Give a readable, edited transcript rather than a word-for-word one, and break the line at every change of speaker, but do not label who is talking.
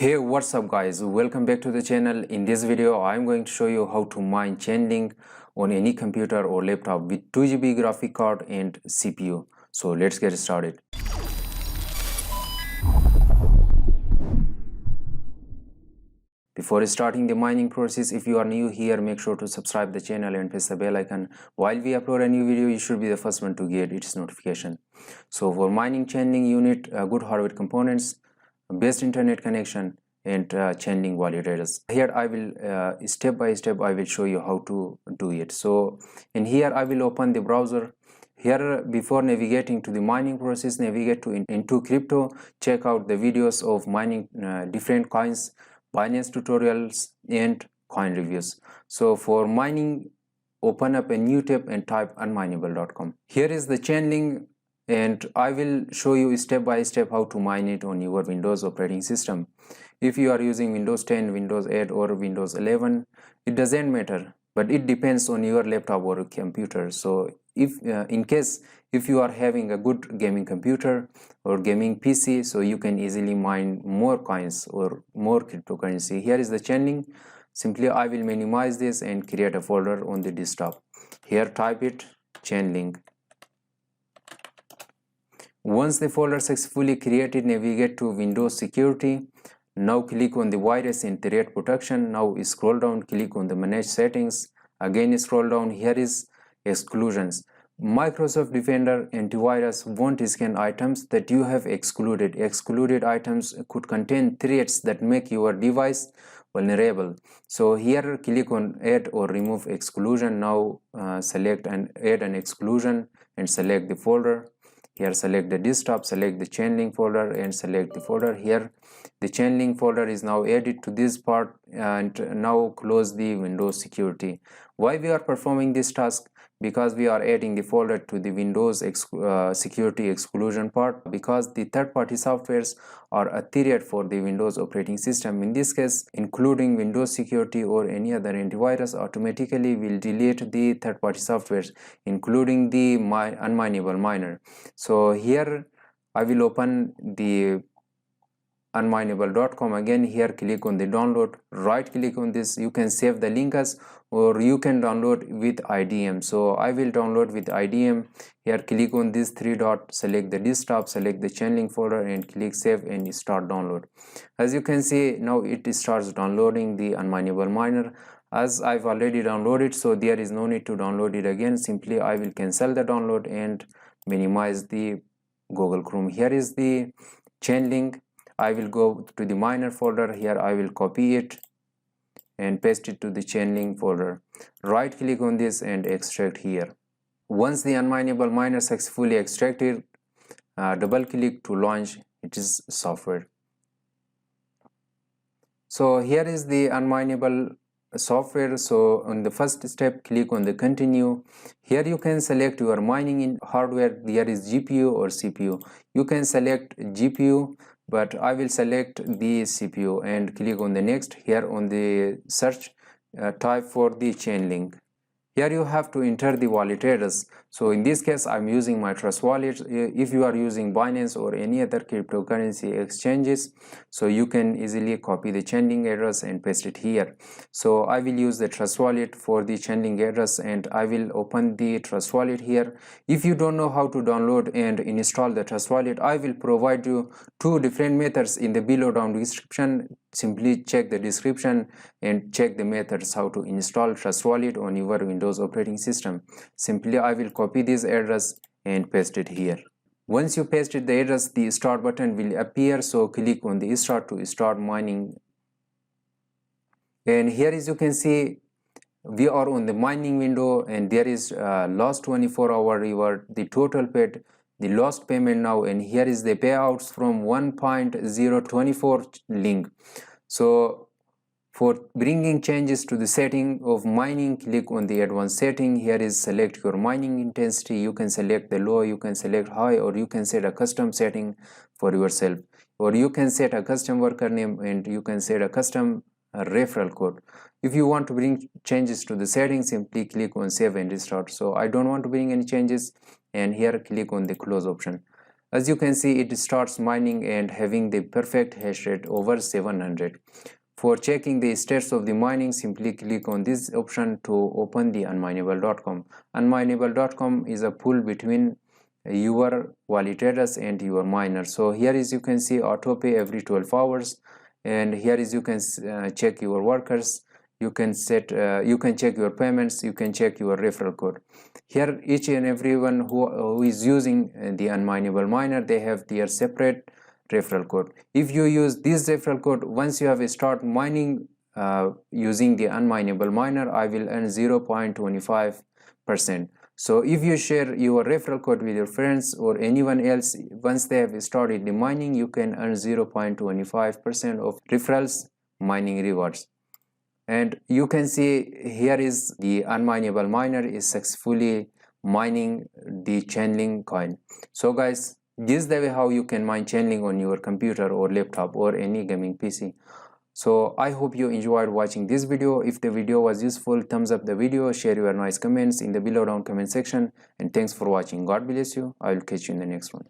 Hey, what's up guys, welcome back to the channel. In this video I'm going to show you how to mine Chainlink on any computer or laptop with 2GB graphic card and CPU. So let's get started. Before starting the mining process, if you are new here, make sure to subscribe the channel and press the bell icon. While we upload a new video, you should be the first one to get its notification. So for mining Chainlink, you need good hardware components, best internet connection, and Chainlink wallet address. Here I will step by step I will show you how to do it. So in here I will open the browser. Here, before navigating to the mining process, navigate to into crypto. Check out the videos of mining different coins, Binance tutorials, and coin reviews. So for mining, open up a new tab and type unmineable.com. Here is the Chainlink, and I will show you step by step how to mine it on your Windows operating system. If you are using Windows 10, Windows 8 or Windows 11, it doesn't matter, but it depends on your laptop or computer. So if in case if you are having a good gaming computer or gaming PC, so you can easily mine more coins or more cryptocurrency. Here is the Chainlink. Simply I will minimize this and create a folder on the desktop. Here type it Chainlink. Once the folder successfully created, navigate to Windows Security. Now click on the virus and threat protection. Now scroll down, click on the manage settings. Again scroll down, here is exclusions. Microsoft Defender antivirus won't scan items that you have excluded. Excluded items could contain threats that make your device vulnerable. So here click on add or remove exclusion. Now select and add an exclusion and select the folder. Here select the desktop, select the Chainlink folder and select the folder. Here the Chainlink folder is now added to this part, and now close the Windows Security. Why we are performing this task? Because we are adding the folder to the Windows security exclusion part, because the third-party softwares are a threat for the Windows operating system. In this case, including Windows Security or any other antivirus automatically will delete the third-party softwares, including the unmineable miner. So here I will open the unmineable.com. again. Here click on the download, right click on this. You can save the link as, or you can download with IDM. So I will download with IDM. Here click on this three dot, select the desktop, select the Chainlink folder and click save and start download. As you can see, now it starts downloading the unmineable miner. As I've already downloaded, so there is no need to download it again. Simply I will cancel the download and minimize the Google Chrome. Here is the Chainlink. I will go to the miner folder. Here I will copy it and paste it to the Chainlink folder. Right click on this and extract here. Once the unmineable miner successfully extracted, double click to launch its software. So here is the unmineable software. So on the first step, click on the continue. Here you can select your mining in hardware. There is GPU or CPU. You can select GPU, but I will select the CPU and click on the next. Here on the search, type for the Chainlink. Here you have to enter the wallet address. So in this case I'm using my Trust Wallet. If you are using Binance or any other cryptocurrency exchanges, so you can easily copy the Chainlink address and paste it here. So I will use the Trust Wallet for the Chainlink address and I will open the Trust Wallet here. If you don't know how to download and install the Trust Wallet, I will provide you two different methods in the below down description. Simply check the description and check the methods how to install Trust Wallet on your Windows operating system. Simply I will copy this address and paste it here. Once you pasted the address, the start button will appear. So click on the start to start mining. And here as you can see, we are on the mining window and there is last 24-hour reward, the total paid, the last payment now, and here is the payouts from 1.024 link. So for bringing changes to the setting of mining, click on the advanced setting. Here is select your mining intensity. You can select the low, you can select high, or you can set a custom setting for yourself, or you can set a custom worker name and you can set a custom referral code. If you want to bring changes to the settings, simply click on save and restart. So I don't want to bring any changes, and here click on the close option. As you can see, it starts mining and having the perfect hash rate over 700. For checking the status of the mining, simply click on this option to open the unmineable.com. Unmineable.com is a pool between your wallet address and your miner. So here is you can see auto pay every 12 hours, and here is you can check your workers, you can set you can check your payments, you can check your referral code. Here each and everyone who is using the unmineable miner, they have their separate referral code. If you use this referral code, once you have start mining using the unmineable miner, I will earn 0.25%. So if you share your referral code with your friends or anyone else, once they have started the mining, you can earn 0.25% of referrals mining rewards. And you can see here is the unmineable miner is successfully mining the Chainlink coin. So guys, this is the way how you can mine Chainlink on your computer or laptop or any gaming PC. So I hope you enjoyed watching this video. If the video was useful, thumbs up the video, share your nice comments in the below down comment section, and thanks for watching. God bless you. I will catch you in the next one.